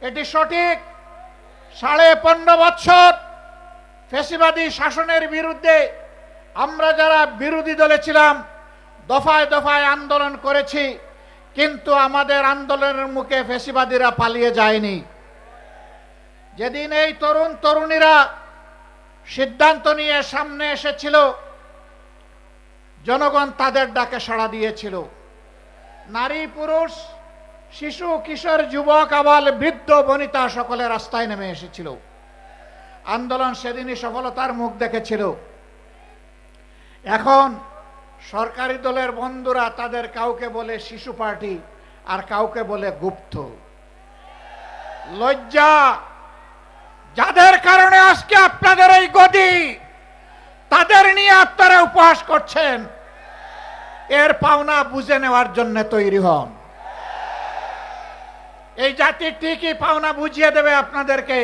এটি সঠিক। 15.5 বছর ফ্যাসিবাদী শাসনের বিরুদ্ধে আমরা যারা বিরোধী দলে ছিলাম দফায় দফায় আন্দোলন করেছি, কিন্তু আমাদের আন্দোলনের মুখে ফ্যাসিবাদীরা পালিয়ে যায়নি। যেদিন এই তরুণ তরুণীরা সিদ্ধান্ত নিয়ে সামনে এসেছিল, জনগণ তাদের ডাকে সাড়া দিয়েছিল। নারী পুরুষ শিশু কিশোর যুবক আবাল বৃদ্ধ বনিতা সকলে রাস্তায় নেমে এসেছিল। আন্দোলন সেদিনই সফলতার মুখ দেখেছিল। এখন সরকারি দলের বন্ধুরা তাদের কাউকে বলে শিশু পার্টি আর কাউকে বলে গুপ্ত। লজ্জা! যাদের কারণে আজকে আপনাদের এই গদি, তাদের নিয়ে আপনারা উপহাস করছেন। এর পাওনা বুঝে নেওয়ার জন্য তৈরি হন। এই জাতি ঠিকই পাওনা বুঝিয়ে দেবে আপনাদেরকে।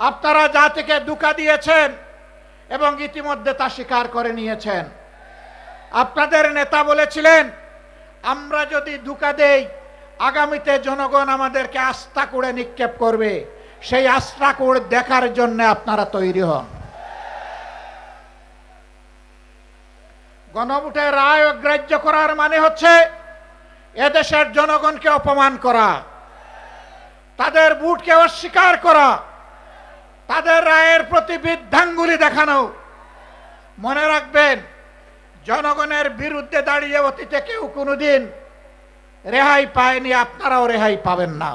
আপনারা জাতিকে ধোঁকা দিয়েছেন এবং ইতিমধ্যে তা স্বীকার করে নিয়েছেন। আপনাদের নেতা বলেছিলেন, আমরা যদি ধোঁকা দেই আগামীতে জনগণ আমাদেরকে আস্থা করে নিক্ষেপ করবে। সেই আস্থা করে দেখার জন্য আপনারা তৈরি হন। গণভোটের রায় অগ্রাহ্য করার মানে হচ্ছে এদেশের জনগণকে অপমান করা, তাদের ভোটকে অস্বীকার করা, তাদের রায়ের প্রতি বৃদ্ধাঙ্গুলি দেখানো। মনে রাখবেন, জনগণের বিরুদ্ধে দাঁড়িয়ে অতীতে কেউ কোনোদিন রেহাই পায়নি, আপনারাও রেহাই পাবেন না।